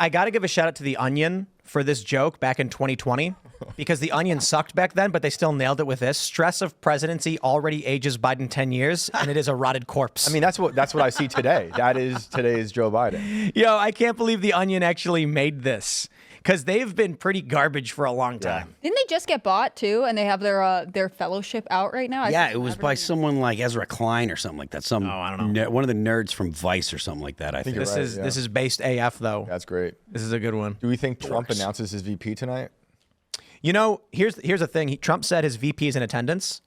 I got to give a shout out to The Onion for this joke back in 2020 because The Onion sucked back then, but they still nailed it with this. Stress of presidency already ages Biden 10 years, and it is a rotted corpse. I mean, that's what I see today. That is today's Joe Biden. Yo, I can't believe The Onion actually made this because they've been pretty garbage for a long time. Didn't they just get bought too? And they have their fellowship out right now? Yeah, it was by someone like Ezra Klein or something like that. I don't know. One of the nerds from Vice or something like that. I think This is based AF though. That's great. This is a good one. Do we think Trump announces his VP tonight? You know, here's the thing. Trump said his VP is in attendance.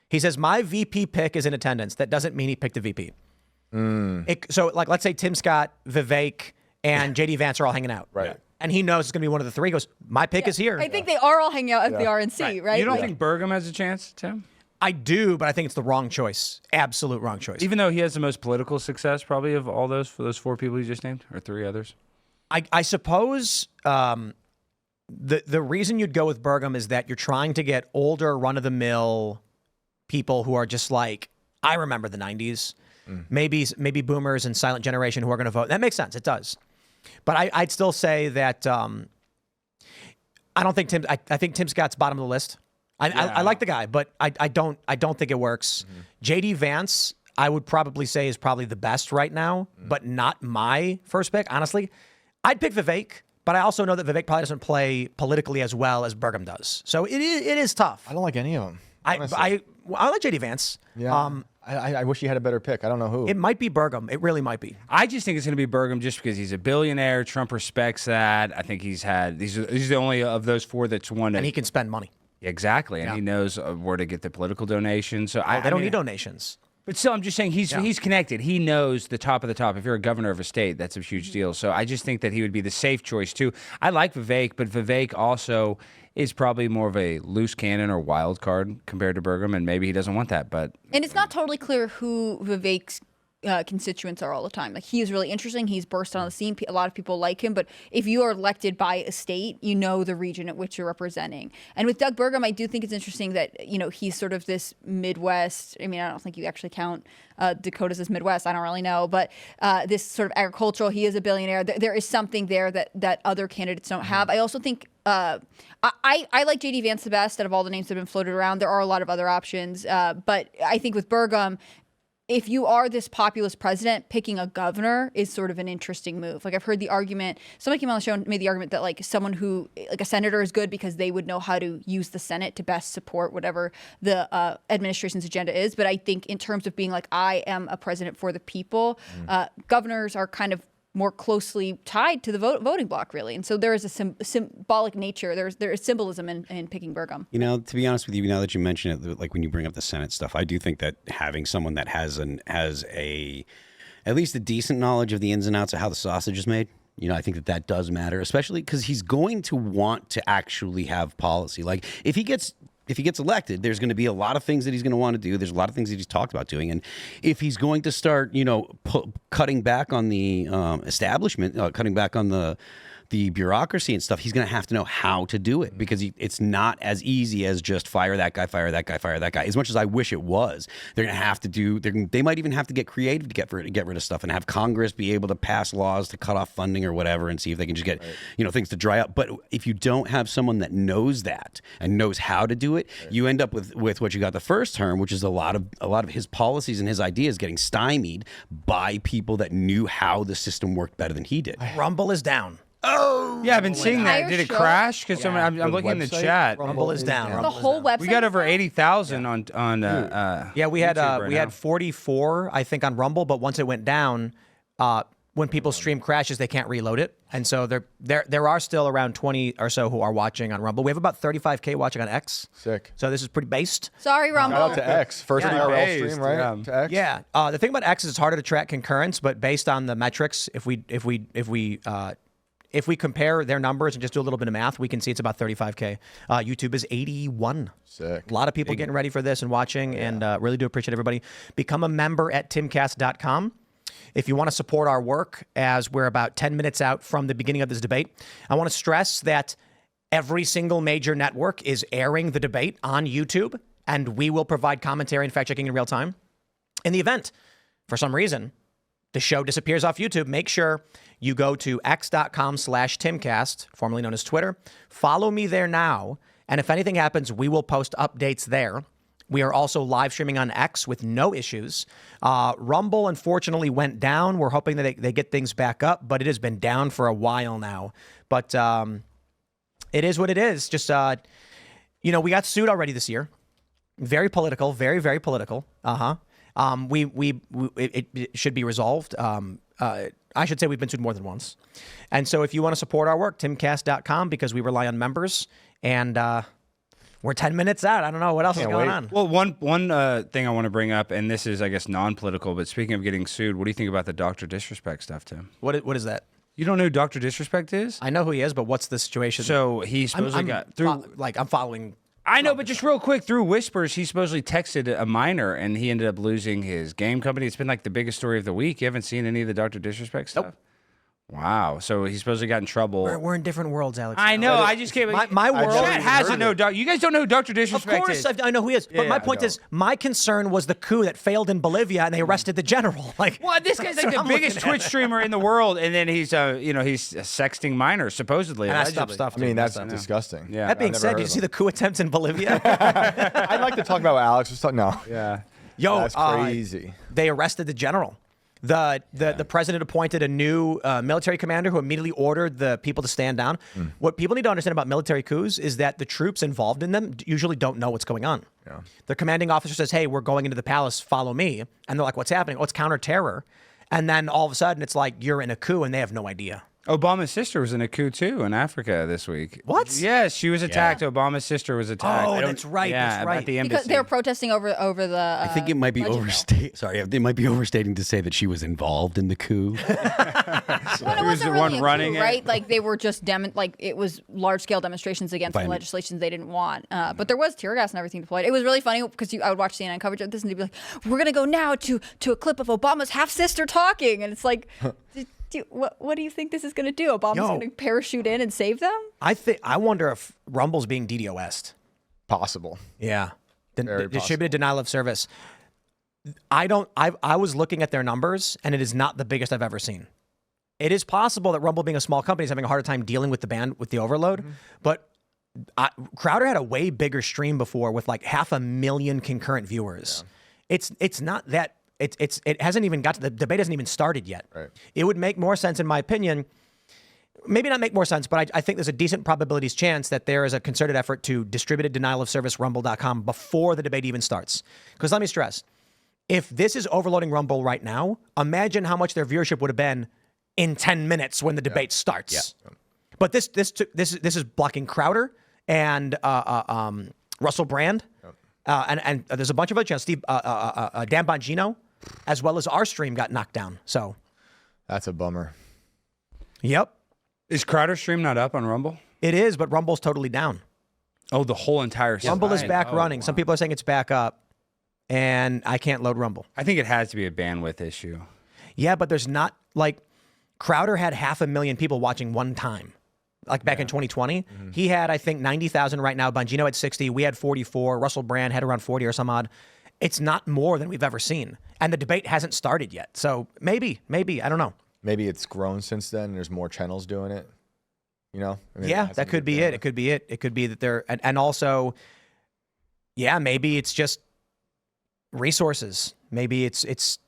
He says, my VP pick is in attendance. That doesn't mean he picked a VP. So, like, let's say Tim Scott, Vivek, and J.D. Vance are all hanging out. Right. And he knows it's going to be one of the three. He goes, my pick is here. I think they are all hanging out at the RNC, right? You don't think Burgum has a chance, Tim? I do, but I think it's the wrong choice. Absolute wrong choice. Even though he has the most political success, probably, of all those, for those four people you just named, or three others? I suppose the reason you'd go with Burgum is that you're trying to get older, run-of-the-mill people who are just like, I remember the 90s. Maybe boomers and silent generation who are going to vote. That makes sense. It does. But I'd still say that I don't think I think Tim Scott's bottom of the list. I like the guy, but I don't think it works. J.D. Vance, I would probably say is probably the best right now, but not my first pick. Honestly, I'd pick Vivek, but I also know that Vivek probably doesn't play politically as well as Burgum does. So it is tough. I don't like any of them. I like J.D. Vance. Yeah. I wish he had a better pick. I don't know who. It might be Burgum. It really might be. I just think it's going to be Burgum just because he's a billionaire. Trump respects that. I think he's the only of those four that's won. And he can spend money. Exactly. And he knows where to get the political donations. So they don't need donations. But still, I'm just saying he's connected. He knows the top of the top. If you're a governor of a state, that's a huge deal. So I just think that he would be the safe choice too. I like Vivek, but Vivek also is probably more of a loose cannon or wild card compared to Burgum, and maybe he doesn't want that. And it's not totally clear who Vivek's constituents are all the time. Like, he is really interesting. He's burst on the scene. A lot of people like him, but if you are elected by a state, you know the region at which you're representing. And with Doug Burgum, I do think it's interesting that, he's sort of this Midwest. I mean, I don't think you actually count Dakotas as Midwest. I don't really know, but this sort of agricultural, he is a billionaire. There is something there that other candidates don't have. I also think I like J.D. Vance the best out of all the names that have been floated around. There are a lot of other options, but I think with Burgum, if you are this populist president, picking a governor is sort of an interesting move. Like, I've heard the argument, somebody came on the show and made the argument that like someone who, like a senator, is good because they would know how to use the Senate to best support whatever the administration's agenda is. But I think in terms of being like, I am a president for the people, governors are kind of more closely tied to the voting block, really. And so there is a symbolic nature. There is symbolism in picking Burgum. To be honest with you, now that you mention it, like when you bring up the Senate stuff, I do think that having someone that has at least a decent knowledge of the ins and outs of how the sausage is made, I think that does matter, especially because he's going to want to actually have policy. Like, if he gets elected, there's going to be a lot of things that he's going to want to do. There's a lot of things that he's talked about doing. And if he's going to start, cutting back on the establishment, cutting back on the bureaucracy and stuff, he's going to have to know how to do it, because it's not as easy as just fire that guy, fire that guy, fire that guy. As much as I wish it was, they're going to have to they might even have to get creative to get rid of stuff and have Congress be able to pass laws to cut off funding or whatever and see if they can just get, things to dry up. But if you don't have someone that knows that and knows how to do it, you end up with what you got the first term, which is a lot of his policies and his ideas getting stymied by people that knew how the system worked better than he did. Rumble is down. Oh, yeah, I've been seeing that. Did it crash? Because I'm looking in the chat. Rumble is down. The whole website. We got over 80,000 on. We had 44, I think, on Rumble, but once it went down, when people's stream crashes, they can't reload it, and so there are still around 20 or so who are watching on Rumble. We have about 35K watching on X. Sick. So this is pretty based. Sorry, Rumble. Shout out to X. First IRL stream, right? Yeah. To X. Yeah. The thing about X is it's harder to track concurrence, but based on the metrics, if we compare their numbers and just do a little bit of math, we can see it's about 35K. YouTube is 81. Sick. A lot of people getting ready for this and watching, and really do appreciate everybody. Become a member at timcast.com. If you want to support our work, as we're about 10 minutes out from the beginning of this debate, I want to stress that every single major network is airing the debate on YouTube, and we will provide commentary and fact-checking in real time. In the event, for some reason, the show disappears off YouTube, make sure you go to x.com/Timcast, formerly known as Twitter. Follow me there now. And if anything happens, we will post updates there. We are also live streaming on X with no issues. Rumble, unfortunately, went down. We're hoping that they get things back up, but it has been down for a while now. But it is what it is. Just, we got sued already this year. Very political, very, very political. It should be resolved. I should say we've been sued more than once. And so if you want to support our work, timcast.com, because we rely on members. And we're 10 minutes out. I don't know what else is going on. Well, one thing I want to bring up, and this is, I guess, non-political, but speaking of getting sued, what do you think about the Dr. Disrespect stuff, Tim? What is that? You don't know who Dr. Disrespect is? I know who he is, but what's the situation? So he supposedly got through... I'm following... I know, but just real quick, through whispers, he supposedly texted a minor, and he ended up losing his game company. It's been like the biggest story of the week. You haven't seen any of the Dr. Disrespect stuff? Nope. Wow. So he supposedly got in trouble. We're in different worlds, Alex. I know. I just can't... My world... Chat hasn't know... You guys don't know who Dr. Disrespect is. Of course, I know who he is. But my point is, my concern was the coup that failed in Bolivia, and they arrested the general. Well, this guy's like the biggest Twitch streamer in the world, and then he's sexting minors, supposedly. And that's stuff. I mean, that's disgusting. Yeah. That being said, did you see the coup attempts in Bolivia? I'd like to talk about what Alex was talking. No. Yeah. Yo, that's crazy. They arrested the general. The president appointed a new military commander who immediately ordered the people to stand down. What people need to understand about military coups is that the troops involved in them usually don't know what's going on. Yeah. The commanding officer says, hey, we're going into the palace, follow me. And they're like, what's happening? Oh, it's counter-terror. And then all of a sudden, it's like you're in a coup and they have no idea. Obama's sister was in a coup, too, in Africa this week. What? Yes, she was attacked. Yeah. Obama's sister was attacked. Oh, that's right. Yeah, that's right. At the embassy. Because they were protesting over the. I think it might be they might be overstating to say that she was involved in the coup. Well, it wasn't really running coup, right? Like they were just it was large scale demonstrations against the legislation they didn't want. But there was tear gas and everything deployed. It was really funny because I would watch CNN coverage of this and they'd be like, "We're gonna go now to a clip of Obama's half sister talking," and it's like. What do you think this is going to do? Obama's going to parachute in and save them? I wonder if Rumble's being DDoS'd. Possible. Yeah. Very Distributed denial of service. I was looking at their numbers, and it is not the biggest I've ever seen. It is possible that Rumble, being a small company, is having a harder time dealing with the overload. But Crowder had a way bigger stream before with like 500,000 concurrent viewers. Yeah. It's not that. It hasn't even got to the debate hasn't even started yet. Right. It would make more sense, in my opinion. Maybe not make more sense, but I think there's a decent probabilities chance that there is a concerted effort to distribute a denial of service Rumble.com before the debate even starts. Because let me stress, if this is overloading Rumble right now, imagine how much their viewership would have been in 10 minutes when the debate starts. Yeah. But this is blocking Crowder and Russell Brand, and there's a bunch of other channels. Dan Bongino, as well as our stream, got knocked down. So that's a bummer. Yep. Is Crowder's stream not up on Rumble? It is, but Rumble's totally down. Oh, the whole entire site. Rumble is back running. Wow. Some people are saying it's back up, and I can't load Rumble. I think it has to be a bandwidth issue. Yeah, but there's not, like, Crowder had 500,000 people watching one time. Like back in 2020, he had, I think, 90,000 right now. Bongino had 60. We had 44. Russell Brand had around 40 or some odd. It's not more than we've ever seen. And the debate hasn't started yet. So maybe, I don't know. Maybe it's grown since then. There's more channels doing it. You know? I mean, yeah, that could be it. It could be it. It could be that they're, and also, yeah, maybe it's just resources. Maybe it's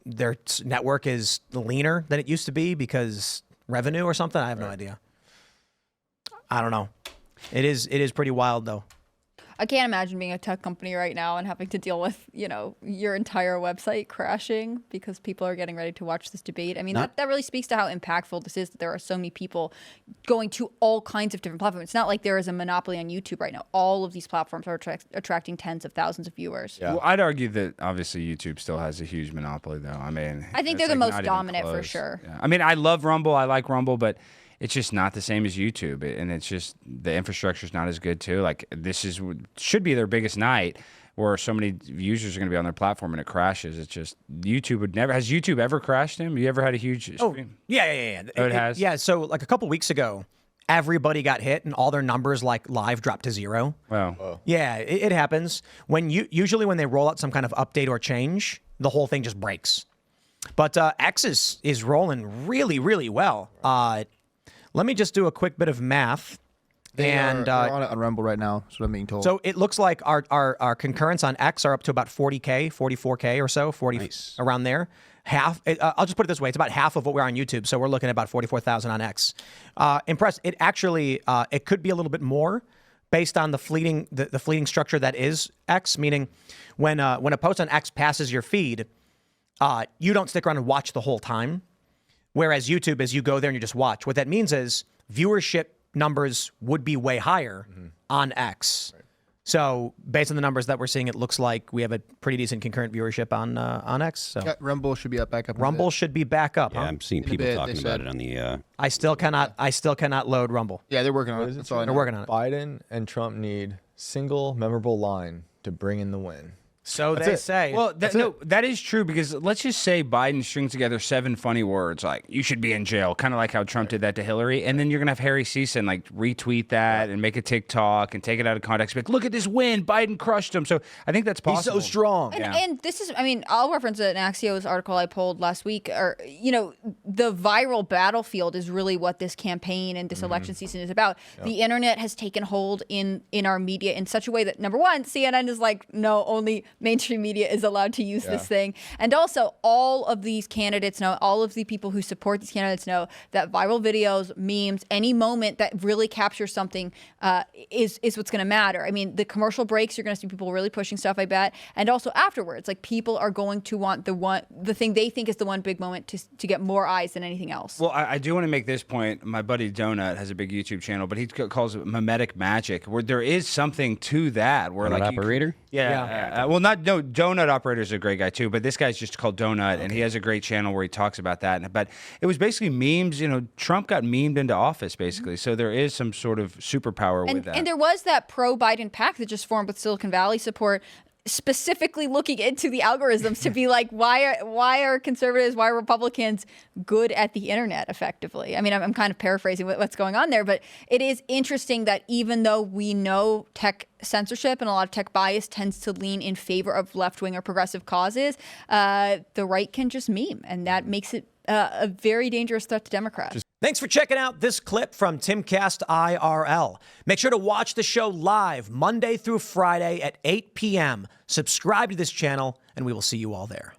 their network is leaner than it used to be because revenue or something. I have no idea. I don't know. It is pretty wild though. I can't imagine being a tech company right now and having to deal with, your entire website crashing because people are getting ready to watch this debate. I mean, that really speaks to how impactful this is, that there are so many people going to all kinds of different platforms. It's not like there is a monopoly on YouTube right now. All of these platforms are attracting tens of thousands of viewers. Yeah. Well, I'd argue that obviously YouTube still has a huge monopoly though. I mean, I think they're the most dominant for sure. Yeah. I mean, I love Rumble. I like Rumble, but it's just not the same as YouTube, and it's just the infrastructure is not as good too. Like should be their biggest night, where so many users are going to be on their platform and it crashes. It's just YouTube would never. Has YouTube ever crashed him? You ever had a huge stream? Yeah. Oh, it has. Yeah. So like a couple weeks ago, everybody got hit and all their numbers like live dropped to 0. Wow. Yeah, it happens usually when they roll out some kind of update or change, the whole thing just breaks. But X is rolling really, really well. Let me just do a quick bit of math. They're on Rumble right now. That's what I'm being told. So it looks like our concurrents on X are up to about 40K, 44K or so, 40 Nice. around there. Half. I'll just put it this way: it's about half of what we're on YouTube. So we're looking at about 44,000 on X. Impressed. It actually it could be a little bit more based on the fleeting structure that is X. Meaning, when a post on X passes your feed, you don't stick around and watch the whole time. Whereas YouTube is you go there and you just watch. What that means is viewership numbers would be way higher on X. Right. So based on the numbers that we're seeing, it looks like we have a pretty decent concurrent viewership on X. So Yeah, Rumble should be back up. Rumble should be back up. Yeah, Huh? I'm seeing In a people bit, talking they about said. it on the. I still cannot load Rumble. Yeah, they're working on it. That's all I They're know. working on it. Biden and Trump need single memorable line to bring in the win. So That's they it. say. Well, that is true because let's just say Biden strings together 7 funny words like "you should be in jail," kind of like how Trump did that to Hillary, and then you're gonna have Harry Season like retweet that and make a TikTok and take it out of context. But look at this win, Biden crushed him. So I think that's possible. He's so strong. And this is, I mean, I'll reference an Axios article I pulled last week. Or, you know, the viral battlefield is really what this campaign and this election season is about. The internet has taken hold in our media in such a way that, number one, CNN is like, no, only mainstream media is allowed to use this thing. And also, all of these candidates know, all of the people who support these candidates know that viral videos, memes, any moment that really captures something is what's going to matter. I mean, the commercial breaks, you're going to see people really pushing stuff, I bet. And also afterwards, like people are going to want the thing they think is the one big moment to get more eyes than anything else. Well, I do want to make this point. My buddy Donut has a big YouTube channel, but he calls it mimetic magic, where there is something to that. Where Donut like operator? Donut Operator is a great guy too, but this guy's just called Donut, and he has a great channel where he talks about that. But it was basically memes. You know, Trump got memed into office basically, so there is some sort of superpower with that. And there was that pro-Biden pact that just formed with Silicon Valley support, specifically looking into the algorithms to be like, why are conservatives, why are Republicans good at the internet effectively? I mean, I'm kind of paraphrasing what's going on there, but it is interesting that even though we know tech censorship and a lot of tech bias tends to lean in favor of left-wing or progressive causes, the right can just meme, and that makes it a very dangerous threat to Democrats. Thanks for checking out this clip from Timcast IRL. Make sure to watch the show live Monday through Friday at 8 p.m. Subscribe to this channel, and we will see you all there.